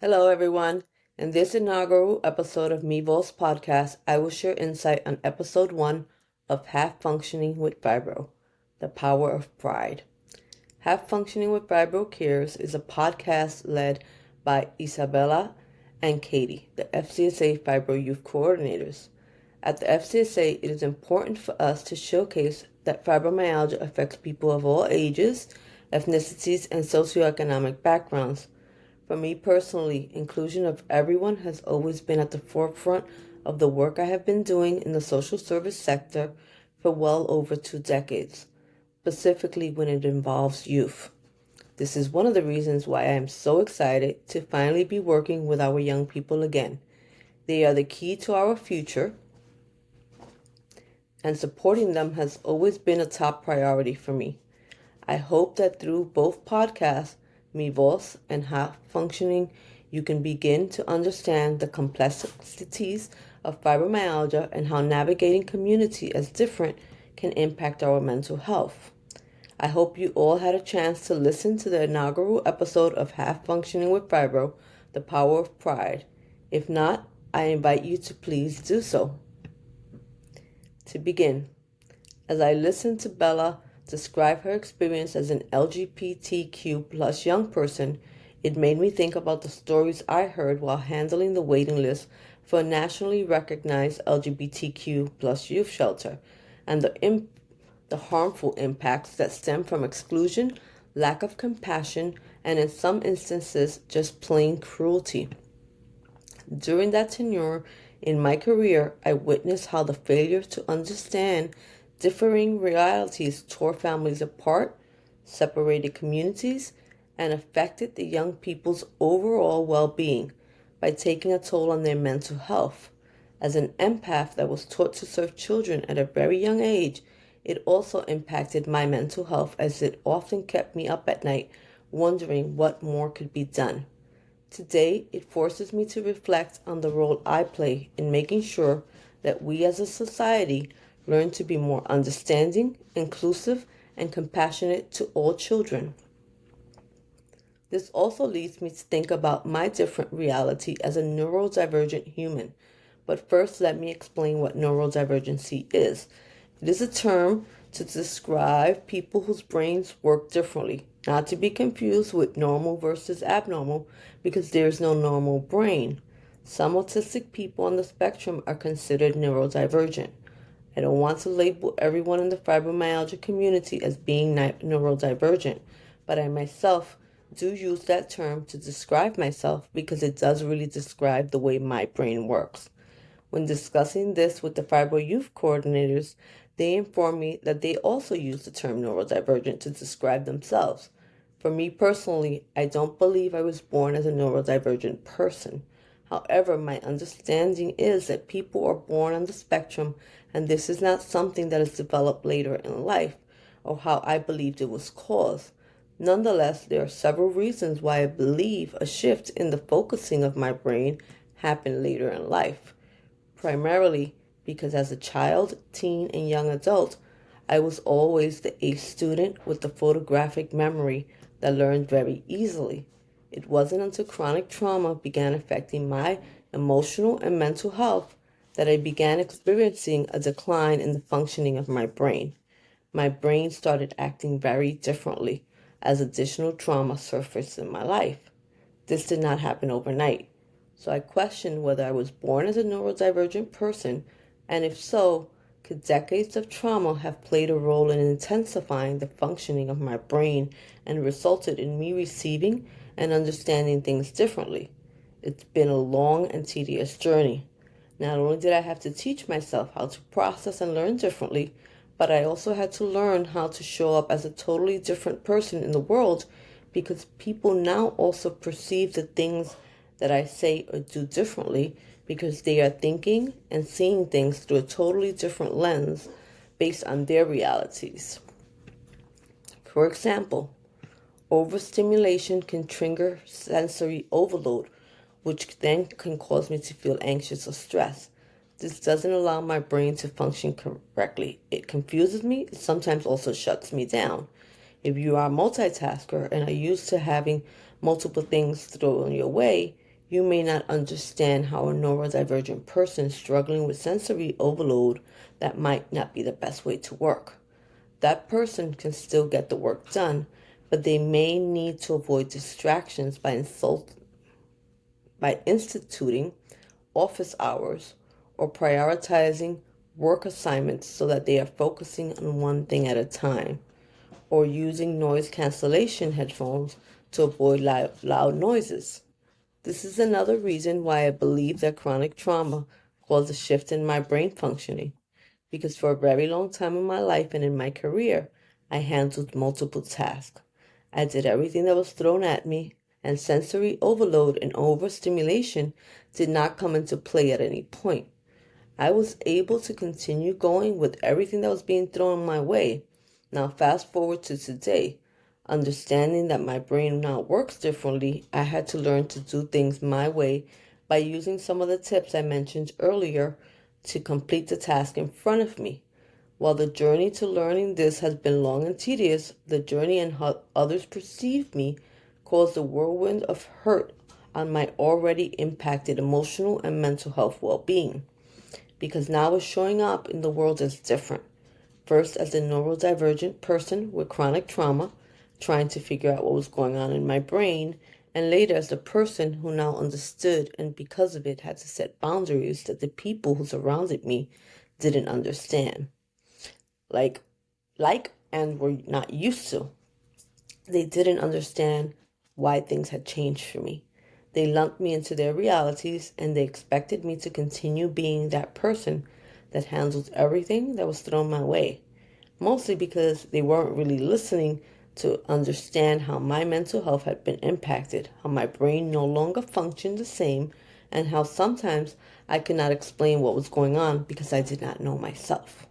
Hello, everyone. In this inaugural episode of Mi Voz podcast, I will share insight on episode 1 of Half Functioning with Fibro, The Power of Pride. Half Functioning with Fibro Cares is a podcast led by Isabella and Katie, the FCSA Fibro Youth Coordinators. At the FCSA, it is important for us to showcase that fibromyalgia affects people of all ages, ethnicities, and socioeconomic backgrounds. For me personally, inclusion of everyone has always been at the forefront of the work I have been doing in the social service sector for well over 2 decades, specifically when it involves youth. This is one of the reasons why I am so excited to finally be working with our young people again. They are the key to our future, and supporting them has always been a top priority for me. I hope that through both podcasts, Mi Voz and Half Functioning, you can begin to understand the complexities of fibromyalgia and how navigating community as different can impact our mental health. I hope you all had a chance to listen to the inaugural episode of Half Functioning with Fibro, The Power of Pride. If not, I invite you to please do so. To begin, as I listened to Bella describe her experience as an LGBTQ plus young person, it made me think about the stories I heard while handling the waiting list for a nationally recognized LGBTQ plus youth shelter and the harmful impacts that stem from exclusion, lack of compassion, and in some instances, just plain cruelty. During that tenure in my career, I witnessed how the failure to understand differing realities tore families apart, separated communities, and affected the young people's overall well-being by taking a toll on their mental health. As an empath that was taught to serve children at a very young age, it also impacted my mental health as it often kept me up at night wondering what more could be done. Today, it forces me to reflect on the role I play in making sure that we as a society learn to be more understanding, inclusive, and compassionate to all children. This also leads me to think about my different reality as a neurodivergent human. But first, let me explain what neurodivergency is. It is a term to describe people whose brains work differently, not to be confused with normal versus abnormal, because there is no normal brain. Some autistic people on the spectrum are considered neurodivergent. I don't want to label everyone in the fibromyalgia community as being neurodivergent, but I myself do use that term to describe myself because it does really describe the way my brain works. When discussing this with the Fibro Youth Coordinators, they informed me that they also use the term neurodivergent to describe themselves. For me personally, I don't believe I was born as a neurodivergent person. However, my understanding is that people are born on the spectrum, and this is not something that is developed later in life, or how I believed it was caused. Nonetheless, there are several reasons why I believe a shift in the focusing of my brain happened later in life. Primarily because as a child, teen, and young adult, I was always the A student with the photographic memory that learned very easily. It wasn't until chronic trauma began affecting my emotional and mental health that I began experiencing a decline in the functioning of my brain. My brain started acting very differently as additional trauma surfaced in my life. This did not happen overnight, so I questioned whether I was born as a neurodivergent person, and if so, could decades of trauma have played a role in intensifying the functioning of my brain and resulted in me receiving and understanding things differently? It's been a long and tedious journey. Not only did I have to teach myself how to process and learn differently, but I also had to learn how to show up as a totally different person in the world, because people now also perceive the things that I say or do differently because they are thinking and seeing things through a totally different lens based on their realities. For example, overstimulation can trigger sensory overload, which then can cause me to feel anxious or stressed. This doesn't allow my brain to function correctly. It confuses me, it sometimes also shuts me down. If you are a multitasker and are used to having multiple things thrown your way, You may not understand how a neurodivergent person struggling with sensory overload that might not be the best way to work. That person can still get the work done, but they may need to avoid distractions by instituting office hours or prioritizing work assignments so that they are focusing on one thing at a time, or using noise cancellation headphones to avoid loud noises. This is another reason why I believe that chronic trauma caused a shift in my brain functioning, because for a very long time in my life and in my career, I handled multiple tasks. I did everything that was thrown at me, and sensory overload and overstimulation did not come into play at any point. I was able to continue going with everything that was being thrown my way. Now, fast forward to today. Understanding that my brain now works differently, I had to learn to do things my way by using some of the tips I mentioned earlier to complete the task in front of me. While the journey to learning this has been long and tedious, the journey and how others perceive me caused a whirlwind of hurt on my already impacted emotional and mental health well-being, because now I was showing up in the world as different. First, as a neurodivergent person with chronic trauma, trying to figure out what was going on in my brain, and later as the person who now understood and because of it had to set boundaries that the people who surrounded me didn't understand. Like and were not used to. They didn't understand why things had changed for me. They lumped me into their realities and they expected me to continue being that person that handled everything that was thrown my way. Mostly because they weren't really listening to understand how my mental health had been impacted, how my brain no longer functioned the same, and how sometimes I could not explain what was going on because I did not know myself.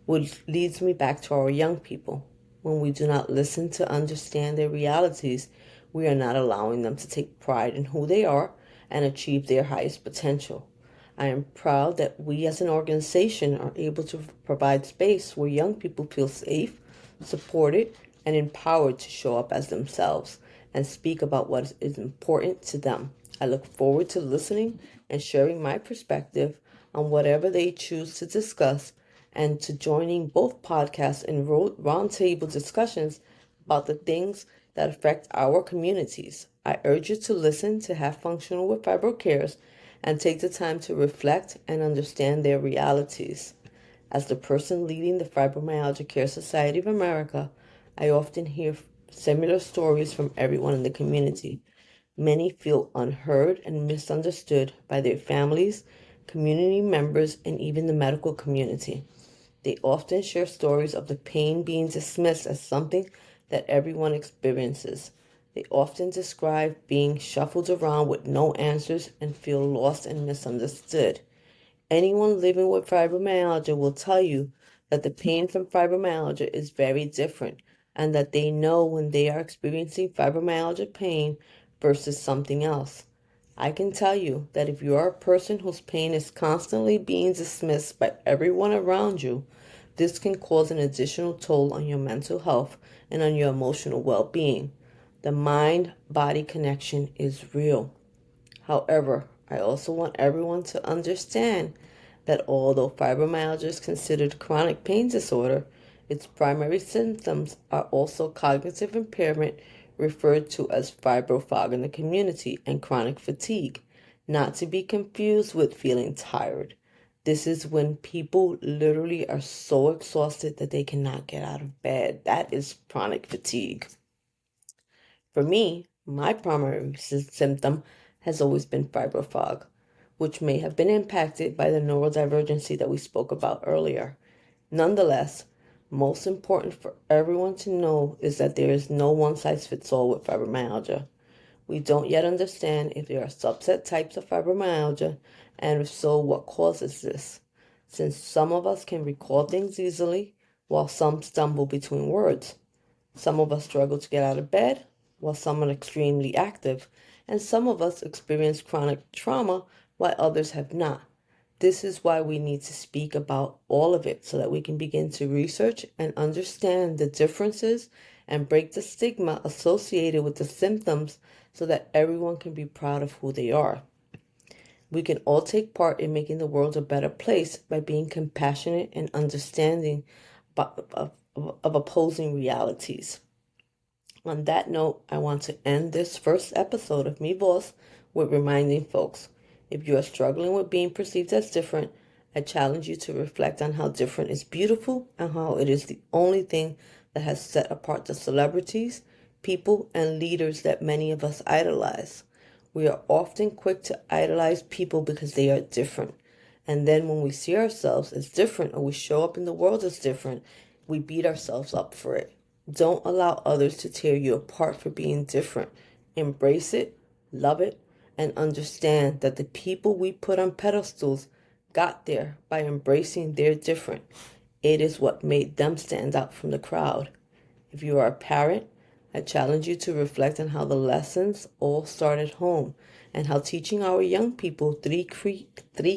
Which leads me back to our young people. When we do not listen to understand their realities, we are not allowing them to take pride in who they are and achieve their highest potential. I am proud that we as an organization are able to provide space where young people feel safe, supported, and empowered to show up as themselves and speak about what is important to them. I look forward to listening and sharing my perspective on whatever they choose to discuss, and to joining both podcasts in roundtable discussions about the things that affect our communities. I urge you to listen to Have Functional with Fibro Cares and take the time to reflect and understand their realities. As the person leading the Fibromyalgia Care Society of America, I often hear similar stories from everyone in the community. Many feel unheard and misunderstood by their families, community members, and even the medical community. They often share stories of the pain being dismissed as something that everyone experiences. They often describe being shuffled around with no answers and feel lost and misunderstood. Anyone living with fibromyalgia will tell you that the pain from fibromyalgia is very different and that they know when they are experiencing fibromyalgia pain versus something else. I can tell you that if you are a person whose pain is constantly being dismissed by everyone around you, this can cause an additional toll on your mental health and on your emotional well-being. The mind-body connection is real. However, I also want everyone to understand that although fibromyalgia is considered chronic pain disorder, its primary symptoms are also cognitive impairment, referred to as fibro fog in the community, and chronic fatigue, not to be confused with feeling tired. This is when people literally are so exhausted that they cannot get out of bed. That is chronic fatigue. For me, my primary symptom has always been fibro fog, which may have been impacted by the neurodivergency that we spoke about earlier. Nonetheless, most important for everyone to know is that there is no one-size-fits-all with fibromyalgia. We don't yet understand if there are subset types of fibromyalgia, and if so, what causes this. Since some of us can recall things easily, while some stumble between words. Some of us struggle to get out of bed, while some are extremely active, and some of us experience chronic trauma while others have not. This is why we need to speak about all of it so that we can begin to research and understand the differences and break the stigma associated with the symptoms so that everyone can be proud of who they are. We can all take part in making the world a better place by being compassionate and understanding of opposing realities. On that note, I want to end this first episode of Mi Voz with reminding folks, if you are struggling with being perceived as different, I challenge you to reflect on how different is beautiful and how it is the only thing that has set apart the celebrities, people, and leaders that many of us idolize. We are often quick to idolize people because they are different. And then when we see ourselves as different or we show up in the world as different, we beat ourselves up for it. Don't allow others to tear you apart for being different. Embrace it, love it, and understand that the people we put on pedestals got there by embracing their different. It is what made them stand out from the crowd. If you are a parent, I challenge you to reflect on how the lessons all start at home and how teaching our young people three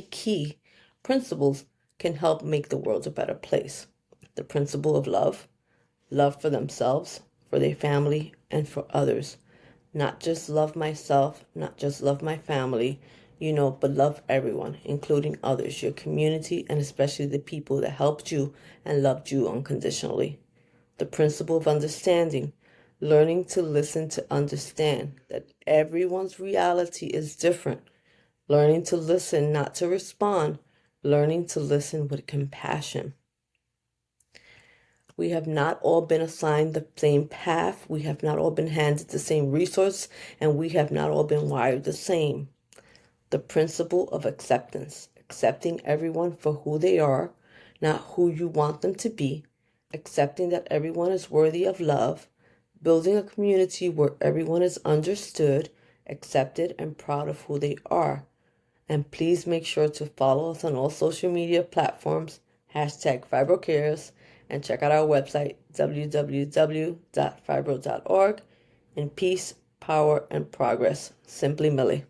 key principles can help make the world a better place. The principle of love for themselves, for their family, and for others. Not just love myself, not just love my family, but love everyone, including others, your community, and especially the people that helped you and loved you unconditionally. The principle of understanding, learning to listen to understand that everyone's reality is different. Learning to listen, not to respond. Learning to listen with compassion. We have not all been assigned the same path. We have not all been handed the same resource, and we have not all been wired the same. The principle of acceptance, accepting everyone for who they are, not who you want them to be, accepting that everyone is worthy of love, building a community where everyone is understood, accepted, and proud of who they are. And please make sure to follow us on all social media platforms, #FibroCares, and check out our website, www.fibro.org. In peace, power, and progress. Simply Milly.